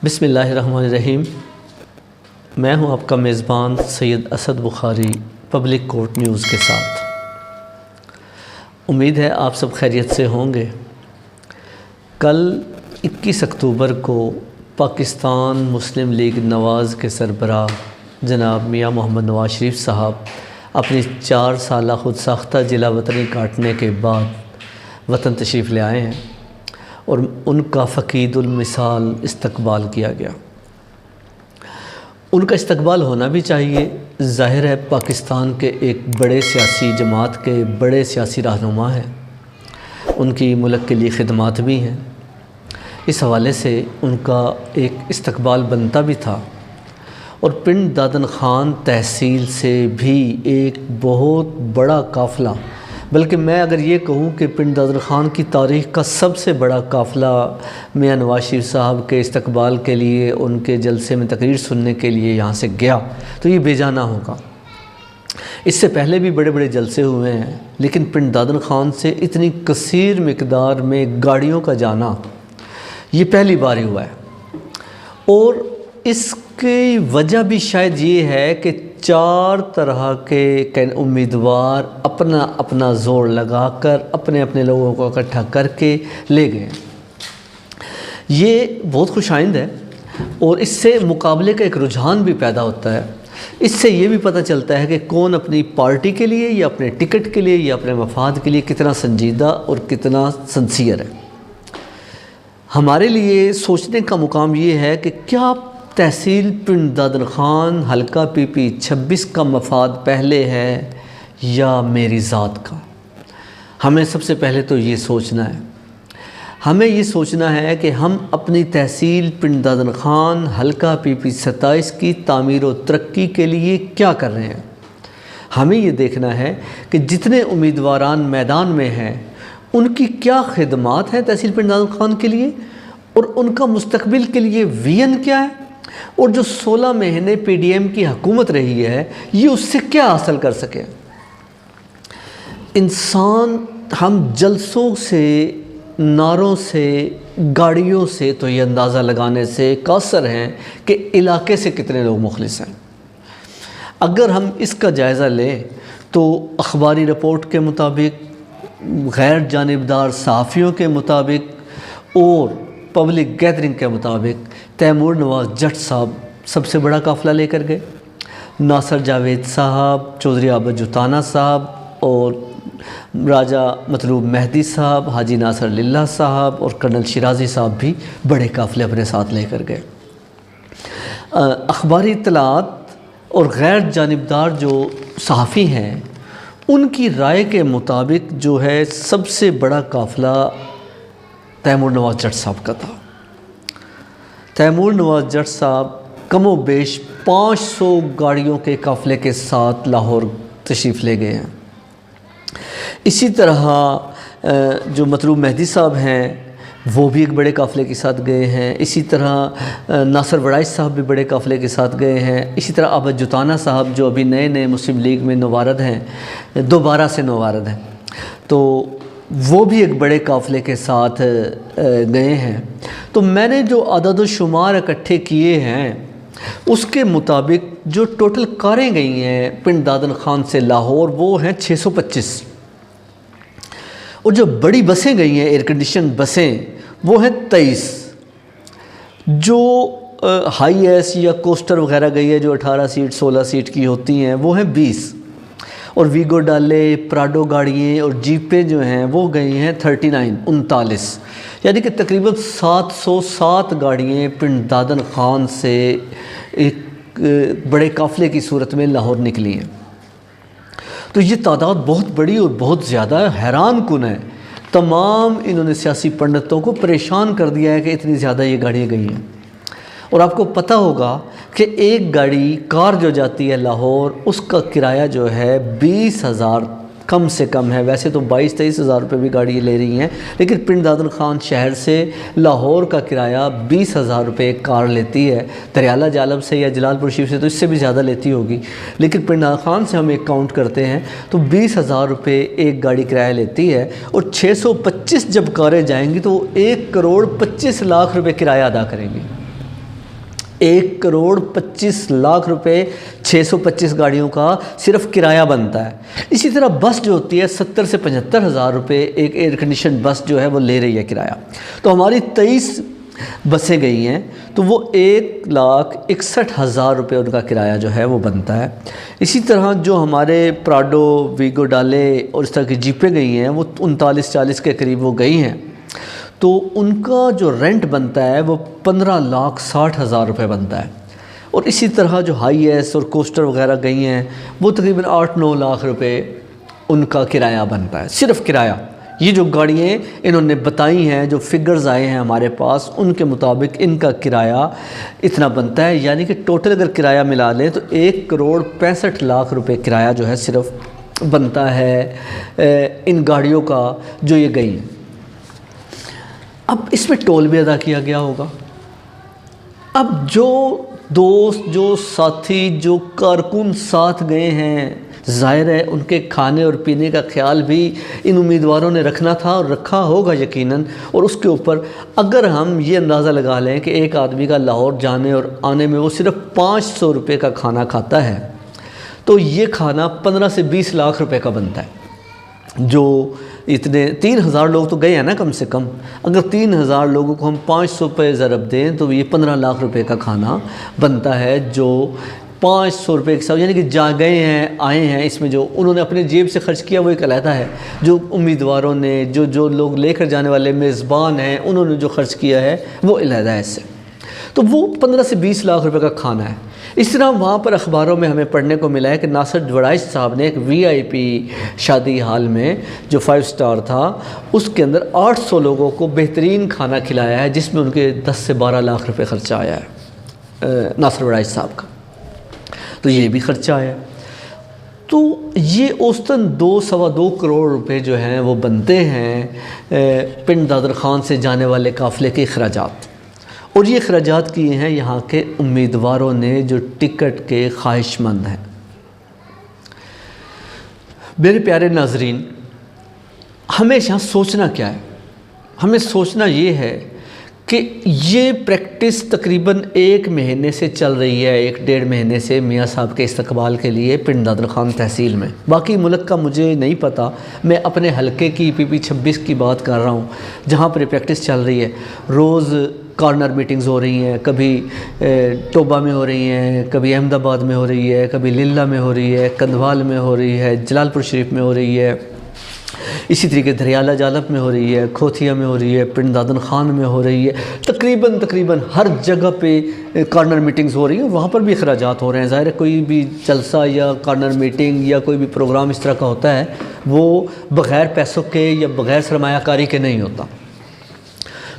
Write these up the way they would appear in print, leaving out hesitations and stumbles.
بسم اللہ الرحمن الرحیم۔ میں ہوں آپ کا میزبان سید اسد بخاری پبلک کورٹ نیوز کے ساتھ۔ امید ہے آپ سب خیریت سے ہوں گے۔ کل 21 اکتوبر کو پاکستان مسلم لیگ نواز کے سربراہ جناب میاں محمد نواز شریف صاحب اپنی 4 سالہ خود ساختہ جلا وطنی کاٹنے کے بعد وطن تشریف لے آئے ہیں اور ان کا فقید المثال استقبال کیا گیا۔ ان کا استقبال ہونا بھی چاہیے۔ ظاہر ہے پاکستان کے ایک بڑے سیاسی جماعت کے بڑے سیاسی رہنما ہیں، ان کی ملک کے لیے خدمات بھی ہیں، اس حوالے سے ان کا ایک استقبال بنتا بھی تھا۔ اور پنڈ دادن خان تحصیل سے بھی ایک بہت بڑا قافلہ، بلکہ میں اگر یہ کہوں کہ پنڈ دادن خان کی تاریخ کا سب سے بڑا قافلہ میاں نواز شریف صاحب کے استقبال کے لیے، ان کے جلسے میں تقریر سننے کے لیے یہاں سے گیا تو یہ بے جانا ہوگا۔ اس سے پہلے بھی بڑے بڑے جلسے ہوئے ہیں، لیکن پنڈ دادن خان سے اتنی کثیر مقدار میں گاڑیوں کا جانا یہ پہلی بار ہی ہوا ہے۔ اور اس کی وجہ بھی شاید یہ ہے کہ 4 طرح کے امیدوار اپنا اپنا زور لگا کر اپنے اپنے لوگوں کو اکٹھا کر کے لے گئے۔ یہ بہت خوش آئند ہے اور اس سے مقابلے کا ایک رجحان بھی پیدا ہوتا ہے۔ اس سے یہ بھی پتہ چلتا ہے کہ کون اپنی پارٹی کے لیے یا اپنے ٹکٹ کے لیے یا اپنے مفاد کے لیے کتنا سنجیدہ اور کتنا سنسیئر ہے۔ ہمارے لیے سوچنے کا مقام یہ ہے کہ کیا تحصیل پنڈ دادن خان حلقہ پی پی 26 کا مفاد پہلے ہے یا میری ذات کا؟ ہمیں سب سے پہلے تو یہ سوچنا ہے۔ ہمیں یہ سوچنا ہے کہ ہم اپنی تحصیل پنڈ دادن خان حلقہ پی پی 27 کی تعمیر و ترقی کے لیے کیا کر رہے ہیں۔ ہمیں یہ دیکھنا ہے کہ جتنے امیدواران میدان میں ہیں ان کی کیا خدمات ہیں تحصیل پنڈ دادن خان کے لیے، اور ان کا مستقبل کے لیے ویژن کیا ہے، اور جو 16 مہینے پی ڈی ایم کی حکومت رہی ہے یہ اس سے کیا حاصل کر سکے۔ انسان ہم جلسوں سے، نعروں سے، گاڑیوں سے تو یہ اندازہ لگانے سے قاصر ہیں کہ علاقے سے کتنے لوگ مخلص ہیں۔ اگر ہم اس کا جائزہ لیں تو اخباری رپورٹ کے مطابق، غیر جانبدار صحافیوں کے مطابق اور پبلک گیدرنگ کے مطابق تیمور نواز جٹ صاحب سب سے بڑا قافلہ لے کر گئے۔ ناصر جاوید صاحب، چودھری عابد جوتانہ صاحب اور راجہ مطلوب مہدی صاحب، حاجی ناصر للہ صاحب اور کرنل شیرازی صاحب بھی بڑے قافلے اپنے ساتھ لے کر گئے۔ اخباری اطلاعات اور غیر جانبدار جو صحافی ہیں ان کی رائے کے مطابق جو ہے سب سے بڑا قافلہ تیمور نواز جٹ صاحب کا تھا۔ تیمور نواز جٹ صاحب کم و بیش 500 گاڑیوں کے قافلے کے ساتھ لاہور تشریف لے گئے ہیں۔ اسی طرح جو مطلوب مہدی صاحب ہیں وہ بھی ایک بڑے قافلے کے ساتھ گئے ہیں۔ اسی طرح ناصر وڑائچ صاحب بھی بڑے قافلے کے ساتھ گئے ہیں۔ اسی طرح عابد جوتانہ صاحب جو ابھی نئے مسلم لیگ میں نوارد ہیں، دوبارہ سے نوارد ہیں، تو وہ بھی ایک بڑے قافلے کے ساتھ گئے ہیں۔ تو میں نے جو عدد و شمار اکٹھے کیے ہیں اس کے مطابق جو ٹوٹل کاریں گئی ہیں پنڈ دادن خان سے لاہور وہ ہیں 625، اور جو بڑی بسیں گئی ہیں ایئر کنڈیشن بسیں وہ ہیں 23، جو ہائی ایس یا کوسٹر وغیرہ گئی ہے جو 18 سیٹ 16 سیٹ کی ہوتی ہیں وہ ہیں 20، اور ویگو ڈالے، پراڈو گاڑییں اور جیپیں جو ہیں وہ گئی ہیں 39، یعنی کہ تقریباً 707 گاڑییں پنڈ دادن خان سے ایک بڑے قافلے کی صورت میں لاہور نکلی ہیں۔ تو یہ تعداد بہت بڑی اور بہت زیادہ حیران کن ہے۔ تمام انہوں نے سیاسی پنڈتوں کو پریشان کر دیا ہے کہ اتنی زیادہ یہ گاڑیاں گئی ہیں۔ اور آپ کو پتہ ہوگا کہ ایک گاڑی کار جو جاتی ہے لاہور اس کا کرایہ جو ہے 20,000 کم سے کم ہے، ویسے تو 22-23 ہزار روپے بھی گاڑی لے رہی ہیں، لیکن پنڈ دادن خان شہر سے لاہور کا کرایہ 20,000 روپے ایک کار لیتی ہے۔ دریالہ جالب سے یا جلال پور شریف سے تو اس سے بھی زیادہ لیتی ہوگی، لیکن پنڈ دادن خان سے ہم ایک کاؤنٹ کرتے ہیں تو 20,000 روپے ایک گاڑی کرایہ لیتی ہے، اور 625 جب کاریں جائیں گی تو 1,25,00,000 روپے کرایہ ادا کریں گی۔ 1,25,00,000 روپے 625 گاڑیوں کا صرف کرایہ بنتا ہے۔ اسی طرح بس جو ہوتی ہے 70 سے 75 ہزار روپے ایک ایئر کنڈیشن بس جو ہے وہ لے رہی ہے کرایہ۔ تو ہماری 23 بسیں گئی ہیں تو وہ 1,61,000 روپے ان کا کرایہ جو ہے وہ بنتا ہے۔ اسی طرح جو ہمارے پراڈو، ویگو ڈالے اور اس طرح کی جیپیں گئی ہیں وہ 39-40 کے قریب وہ گئی ہیں، تو ان کا جو رینٹ بنتا ہے وہ 15,60,000 روپے بنتا ہے۔ اور اسی طرح جو ہائی ایس اور کوسٹر وغیرہ گئی ہیں وہ تقریباً 8-9 لاکھ روپے ان کا کرایہ بنتا ہے، صرف کرایہ۔ یہ جو گاڑیاں انہوں نے بتائی ہیں، جو فگرز آئے ہیں ہمارے پاس، ان کے مطابق ان کا کرایہ اتنا بنتا ہے، یعنی کہ ٹوٹل اگر کرایہ ملا لیں تو 1,65,00,000 روپے کرایہ جو ہے صرف بنتا ہے ان گاڑیوں کا جو یہ گئی ہیں۔ اب اس میں ٹول بھی ادا کیا گیا ہوگا۔ اب جو دوست، جو ساتھی، جو کارکن ساتھ گئے ہیں، ظاہر ہے ان کے کھانے اور پینے کا خیال بھی ان امیدواروں نے رکھنا تھا اور رکھا ہوگا یقیناً۔ اور اس کے اوپر اگر ہم یہ اندازہ لگا لیں کہ ایک آدمی کا لاہور جانے اور آنے میں وہ صرف 500 روپے کا کھانا کھاتا ہے، تو یہ کھانا 15 سے 20 لاکھ روپے کا بنتا ہے۔ جو اتنے 3,000 لوگ تو گئے ہیں نا کم سے کم، اگر 3,000 لوگوں کو ہم 500 پہ ضرب دیں تو یہ 15 لاکھ روپے کا کھانا بنتا ہے، جو 500 روپے کے ساتھ، یعنی کہ جا گئے ہیں آئے ہیں، اس میں جو انہوں نے اپنے جیب سے خرچ کیا وہ ایک علیحدہ ہے، جو امیدواروں نے جو لوگ لے کر جانے والے میزبان ہیں انہوں نے جو خرچ کیا ہے وہ علیحدہ ہے اس سے، تو وہ 15 سے 20 لاکھ روپے کا کھانا ہے۔ اس طرح وہاں پر اخباروں میں ہمیں پڑھنے کو ملا ہے کہ ناصر وڑائچ صاحب نے ایک VIP شادی ہال میں جو 5 سٹار تھا اس کے اندر 800 لوگوں کو بہترین کھانا کھلایا ہے، جس میں ان کے 10 سے 12 لاکھ روپے خرچہ آیا ہے ناصر وڑائچ صاحب کا، تو یہ بھی خرچہ آیا ہے۔ تو یہ اوسطاً 2-2.25 کروڑ روپے جو ہیں وہ بنتے ہیں پنڈ دادر خان سے جانے والے قافلے کے اخراجات، اور یہ اخراجات کیے ہیں یہاں کے امیدواروں نے جو ٹکٹ کے خواہش مند ہیں۔ میرے پیارے ناظرین، ہمیشہ سوچنا کیا ہے؟ ہمیں سوچنا یہ ہے کہ یہ پریکٹس تقریباً 1 مہینے سے چل رہی ہے، 1-1.5 مہینے سے میاں صاحب کے استقبال کے لیے پنڈ دادر خان تحصیل میں۔ باقی ملک کا مجھے نہیں پتہ، میں اپنے حلقے کی PP 26 کی بات کر رہا ہوں جہاں پر یہ پریکٹس چل رہی ہے۔ روز کارنر میٹنگز ہو رہی ہیں، کبھی ٹوبہ میں ہو رہی ہیں، کبھی احمد آباد میں ہو رہی ہے، کبھی للہ میں ہو رہی ہے، کندھوال میں ہو رہی ہے، جلال پور شریف میں ہو رہی ہے، اسی طریقے دریالہ جالب میں ہو رہی ہے، کھوتھیا میں ہو رہی ہے، پنڈ دادن خان میں ہو رہی ہے، تقریباً ہر جگہ پہ کارنر میٹنگز ہو رہی ہیں، وہاں پر بھی اخراجات ہو رہے ہیں۔ ظاہر ہے کوئی بھی جلسہ یا کارنر میٹنگ یا کوئی بھی پروگرام اس طرح کا ہوتا ہے وہ بغیر پیسوں کے یا بغیر سرمایہ کاری کے نہیں ہوتا،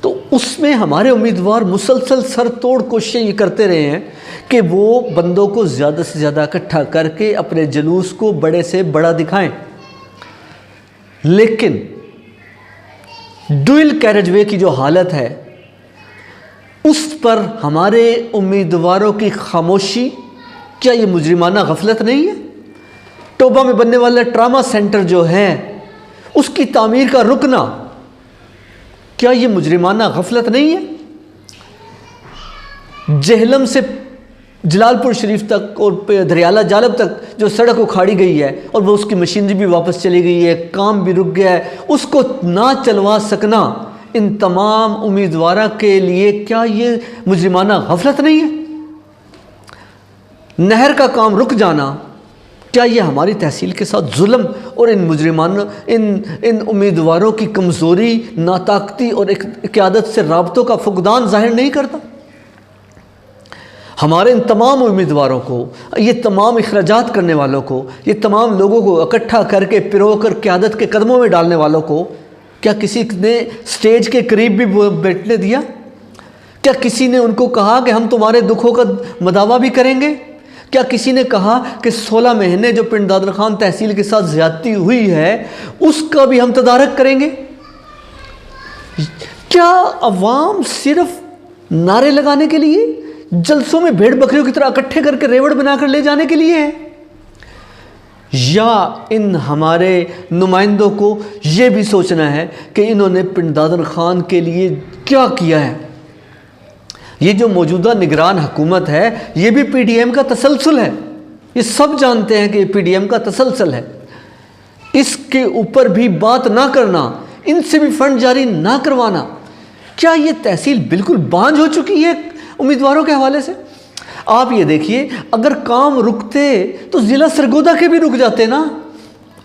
تو اس میں ہمارے امیدوار مسلسل سر توڑ کوششیں یہ کرتے رہے ہیں کہ وہ بندوں کو زیادہ سے زیادہ اکٹھا کر کے اپنے جلوس کو بڑے سے بڑا دکھائیں، لیکن ڈوئل کیریج وے کی جو حالت ہے اس پر ہمارے امیدواروں کی خاموشی، کیا یہ مجرمانہ غفلت نہیں ہے؟ ٹوبہ میں بننے والا ٹراما سینٹر جو ہے اس کی تعمیر کا رکنا، کیا یہ مجرمانہ غفلت نہیں ہے؟ جہلم سے جلال پور شریف تک اور دریالہ جالب تک جو سڑک اکھاڑی گئی ہے اور وہ اس کی مشینری بھی واپس چلی گئی ہے، کام بھی رک گیا ہے، اس کو نہ چلوا سکنا ان تمام امیدواروں کے لیے کیا یہ مجرمانہ غفلت نہیں ہے؟ نہر کا کام رک جانا، کیا یہ ہماری تحصیل کے ساتھ ظلم اور ان امیدواروں کی کمزوری، ناطاقتی اور قیادت سے رابطوں کا فقدان ظاہر نہیں کرتا؟ ہمارے ان تمام امیدواروں کو، یہ تمام اخراجات کرنے والوں کو، یہ تمام لوگوں کو اکٹھا کر کے پرو کر قیادت کے قدموں میں ڈالنے والوں کو کیا کسی نے سٹیج کے قریب بھی بیٹھنے دیا؟ کیا کسی نے ان کو کہا کہ ہم تمہارے دکھوں کا مداوع بھی کریں گے؟ کیا کسی نے کہا کہ 16 مہینے جو پنڈ دادر خان تحصیل کے ساتھ زیادتی ہوئی ہے اس کا بھی ہم تدارک کریں گے؟ کیا عوام صرف نعرے لگانے کے لیے، جلسوں میں بھیڑ بکریوں کی طرح اکٹھے کر کے ریوڑ بنا کر لے جانے کے لیے ہے؟ یا ان ہمارے نمائندوں کو یہ بھی سوچنا ہے کہ انہوں نے پنڈ دادر خان کے لیے کیا کیا ہے؟ یہ جو موجودہ نگران حکومت ہے یہ بھی پی ڈی ایم کا تسلسل ہے، یہ سب جانتے ہیں کہ یہ پی ڈی ایم کا تسلسل ہے۔ اس کے اوپر بھی بات نہ کرنا، ان سے بھی فنڈ جاری نہ کروانا، کیا یہ تحصیل بالکل بانجھ ہو چکی ہے امیدواروں کے حوالے سے؟ آپ یہ دیکھیے، اگر کام رکتے تو ضلع سرگودا کے بھی رک جاتے نا،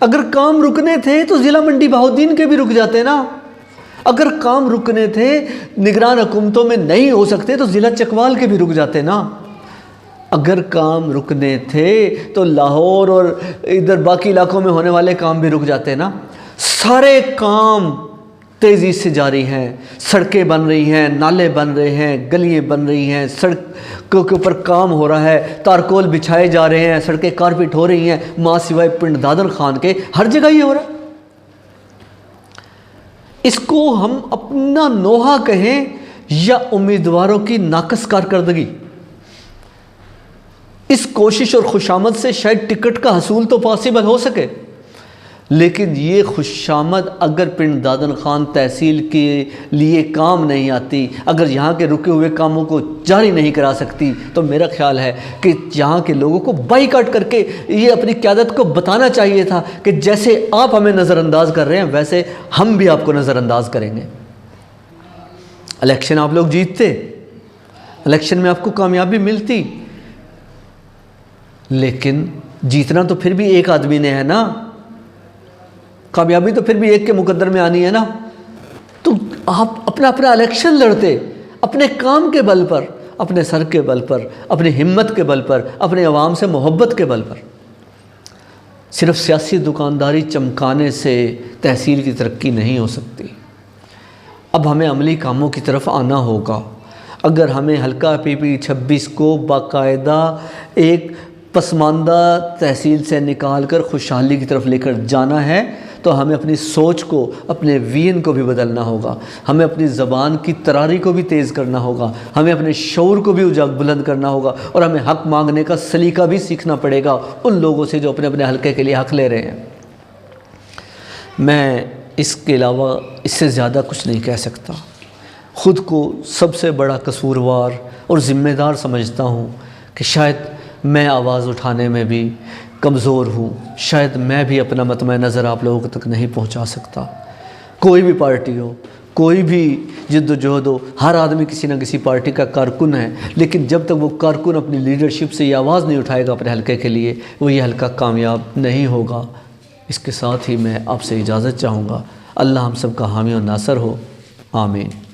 اگر کام رکنے تھے تو ضلع منڈی بہاؤالدین کے بھی رک جاتے نا، اگر کام رکنے تھے نگران حکومتوں میں نہیں ہو سکتے تو ضلع چکوال کے بھی رک جاتے نا، اگر کام رکنے تھے تو لاہور اور ادھر باقی علاقوں میں ہونے والے کام بھی رک جاتے نا۔ سارے کام تیزی سے جاری ہیں، سڑکیں بن رہی ہیں، نالے بن رہے ہیں، گلیاں بن رہی ہیں، سڑکوں کے اوپر کام ہو رہا ہے، تارکول بچھائے جا رہے ہیں، سڑکیں کارپیٹ ہو رہی ہیں، ماں سوائے پنڈ دادن خان کے ہر جگہ یہ ہو رہا ہے۔ اس کو ہم اپنا نوحہ کہیں یا امیدواروں کی ناقص کارکردگی؟ اس کوشش اور خوشامد سے شاید ٹکٹ کا حصول تو پاسبل ہو سکے، لیکن یہ خوشامد اگر پنڈ دادن خان تحصیل کے لیے کام نہیں آتی، اگر یہاں کے رکے ہوئے کاموں کو جاری نہیں کرا سکتی، تو میرا خیال ہے کہ یہاں کے لوگوں کو بائیکاٹ کر کے یہ اپنی قیادت کو بتانا چاہیے تھا کہ جیسے آپ ہمیں نظر انداز کر رہے ہیں ویسے ہم بھی آپ کو نظر انداز کریں گے۔ الیکشن آپ لوگ جیتتے، الیکشن میں آپ کو کامیابی ملتی، لیکن جیتنا تو پھر بھی ایک آدمی نے ہے نا، کامیابی تو پھر بھی ایک کے مقدر میں آنی ہے نا۔ تو آپ اپنا الیکشن لڑتے اپنے کام کے بل پر، اپنے سر کے بل پر، اپنی ہمت کے بل پر، اپنے عوام سے محبت کے بل پر۔ صرف سیاسی دکانداری چمکانے سے تحصیل کی ترقی نہیں ہو سکتی۔ اب ہمیں عملی کاموں کی طرف آنا ہوگا۔ اگر ہمیں حلقہ پی پی 26 کو باقاعدہ ایک پسماندہ تحصیل سے نکال کر خوشحالی کی طرف لے کر جانا ہے تو ہمیں اپنی سوچ کو، اپنے وین کو بھی بدلنا ہوگا، ہمیں اپنی زبان کی تراری کو بھی تیز کرنا ہوگا، ہمیں اپنے شعور کو بھی بلند کرنا ہوگا، اور ہمیں حق مانگنے کا سلیقہ بھی سیکھنا پڑے گا ان لوگوں سے جو اپنے حلقے کے لیے حق لے رہے ہیں۔ میں اس کے علاوہ اس سے زیادہ کچھ نہیں کہہ سکتا۔ خود کو سب سے بڑا قصوروار اور ذمہ دار سمجھتا ہوں کہ شاید میں آواز اٹھانے میں بھی کمزور ہوں، شاید میں بھی اپنا مطمع نظر آپ لوگوں تک نہیں پہنچا سکتا۔ کوئی بھی پارٹی ہو، کوئی بھی جد و جہد ہو، ہر آدمی کسی نہ کسی پارٹی کا کارکن ہے، لیکن جب تک وہ کارکن اپنی لیڈرشپ سے یہ آواز نہیں اٹھائے گا اپنے حلقے کے لیے، وہ یہ حلقہ کامیاب نہیں ہوگا۔ اس کے ساتھ ہی میں آپ سے اجازت چاہوں گا۔ اللہ ہم سب کا حامی و ناصر ہو، آمین۔